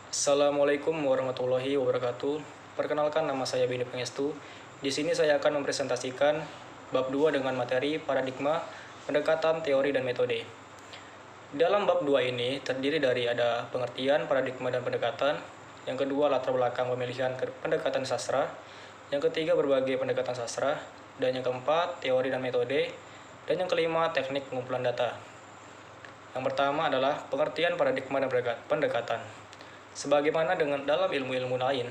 Assalamualaikum warahmatullahi wabarakatuh. Perkenalkan, nama saya Beni Pangestu. Di sini saya akan mempresentasikan bab 2 dengan materi paradigma, pendekatan, teori, dan metode. Dalam bab 2 ini terdiri dari ada pengertian, paradigma, dan pendekatan. Yang kedua, latar belakang pemilihan pendekatan sastra. Yang ketiga, berbagai pendekatan sastra. Dan yang keempat, teori dan metode. Dan yang kelima, teknik pengumpulan data. Yang pertama adalah pengertian paradigma dan pendekatan. Sebagaimana dengan dalam ilmu-ilmu lain,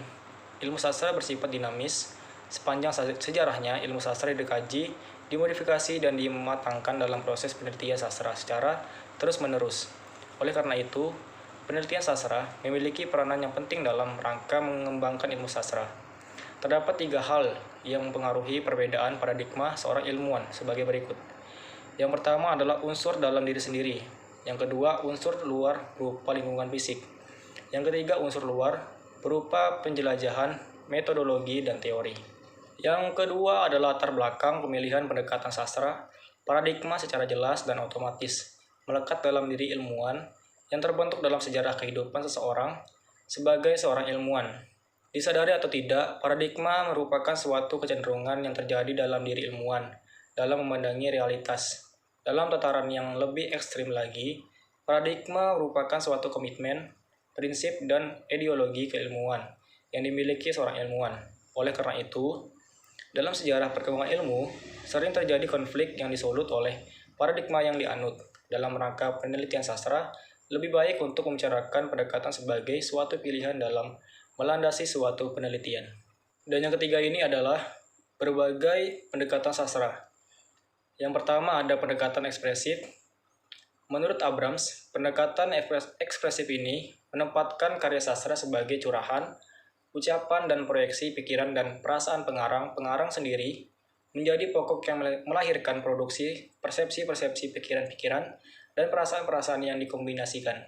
ilmu sastra bersifat dinamis. Sepanjang sejarahnya, ilmu sastra dikaji, dimodifikasi, dan dimatangkan dalam proses penelitian sastra secara terus-menerus. Oleh karena itu, penelitian sastra memiliki peranan yang penting dalam rangka mengembangkan ilmu sastra. Terdapat 3 hal yang mempengaruhi perbedaan paradigma seorang ilmuwan sebagai berikut. Yang pertama adalah unsur dalam diri sendiri. Yang kedua, unsur luar berupa lingkungan fisik. Yang ketiga, unsur luar berupa penjelajahan, metodologi, dan teori. Yang kedua adalah latar belakang pemilihan pendekatan sastra. Paradigma secara jelas dan otomatis melekat dalam diri ilmuwan yang terbentuk dalam sejarah kehidupan seseorang sebagai seorang ilmuwan. Disadari atau tidak, paradigma merupakan suatu kecenderungan yang terjadi dalam diri ilmuwan dalam memandangi realitas. Dalam tataran yang lebih ekstrim lagi, paradigma merupakan suatu komitmen, prinsip, dan ideologi keilmuan yang dimiliki seorang ilmuwan. Oleh karena itu, dalam sejarah perkembangan ilmu, sering terjadi konflik yang disulut oleh paradigma yang dianut. Dalam rangka penelitian sastra, lebih baik untuk membicarakan pendekatan sebagai suatu pilihan dalam melandasi suatu penelitian. Dan yang ketiga ini adalah berbagai pendekatan sastra. Yang pertama ada pendekatan ekspresif. Menurut Abrams, pendekatan ekspresif ini menempatkan karya sastra sebagai curahan, ucapan, dan proyeksi pikiran dan perasaan pengarang sendiri menjadi pokok yang melahirkan produksi persepsi-persepsi pikiran-pikiran dan perasaan-perasaan yang dikombinasikan.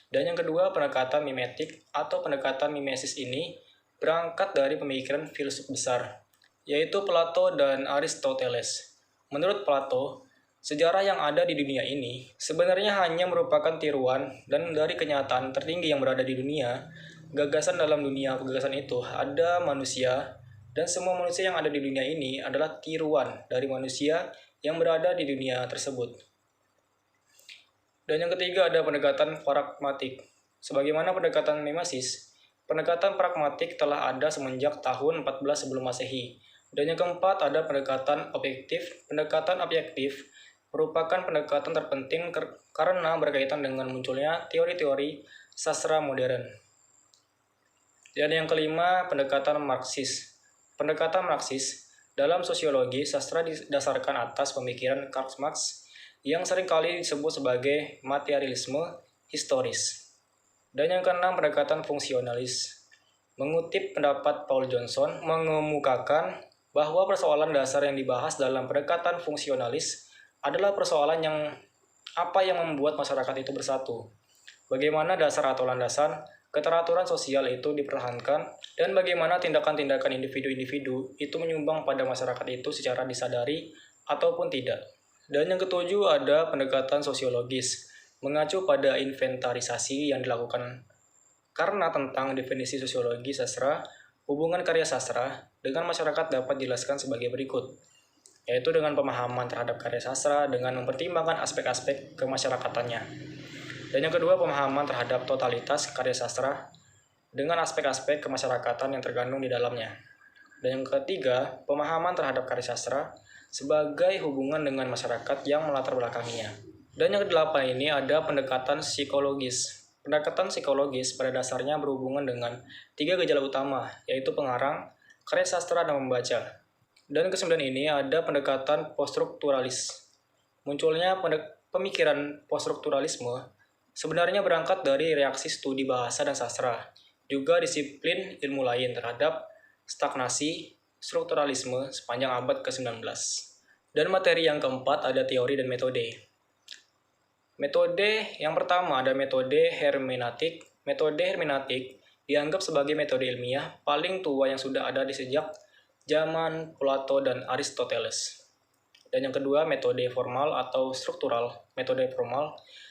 Dan yang kedua, pendekatan mimetik atau pendekatan mimesis ini berangkat dari pemikiran filsuf besar, yaitu Plato dan Aristoteles. Menurut Plato, sejarah yang ada di dunia ini sebenarnya hanya merupakan tiruan dan dari kenyataan tertinggi yang berada di dunia. Gagasan dalam dunia gagasan itu ada manusia, dan semua manusia yang ada di dunia ini adalah tiruan dari manusia yang berada di dunia tersebut. Dan yang ketiga ada pendekatan pragmatik. Sebagaimana pendekatan mimesis, pendekatan pragmatik telah ada semenjak tahun 14 sebelum Masehi. Dan yang keempat ada pendekatan objektif. Pendekatan objektif merupakan pendekatan terpenting karena berkaitan dengan munculnya teori-teori sastra modern. Dan yang kelima, pendekatan Marxis. Pendekatan Marxis dalam sosiologi sastra didasarkan atas pemikiran Karl Marx yang seringkali disebut sebagai materialisme historis. Dan yang keenam, pendekatan fungsionalis. Mengutip pendapat Paul Johnson, mengemukakan bahwa persoalan dasar yang dibahas dalam pendekatan fungsionalis adalah persoalan yang membuat masyarakat itu bersatu. Bagaimana dasar atau landasan keteraturan sosial itu dipertahankan, dan bagaimana tindakan-tindakan individu-individu itu menyumbang pada masyarakat itu secara disadari ataupun tidak. Dan yang ketujuh ada pendekatan sosiologis, mengacu pada inventarisasi yang dilakukan karena tentang definisi sosiologi sastra. Hubungan karya sastra dengan masyarakat dapat dijelaskan sebagai berikut, yaitu dengan pemahaman terhadap karya sastra dengan mempertimbangkan aspek-aspek kemasyarakatannya. Dan yang kedua, pemahaman terhadap totalitas karya sastra dengan aspek-aspek kemasyarakatan yang terkandung di dalamnya. Dan yang ketiga, pemahaman terhadap karya sastra sebagai hubungan dengan masyarakat yang melatar belakanginya. Dan yang kedelapan ini ada pendekatan psikologis. Pendekatan psikologis pada dasarnya berhubungan dengan 3 gejala utama, yaitu pengarang, karya sastra, dan membaca. Dan kesembilan ini ada pendekatan poststrukturalis. Munculnya pemikiran poststrukturalisme sebenarnya berangkat dari reaksi studi bahasa dan sastra, juga disiplin ilmu lain terhadap stagnasi strukturalisme sepanjang abad ke-19. Dan materi yang keempat ada teori dan metode. Metode yang pertama ada metode hermeneutik. Metode hermeneutik dianggap sebagai metode ilmiah paling tua yang sudah ada di sejak zaman Plato dan Aristoteles. Dan yang kedua, metode formal atau struktural. Metode formal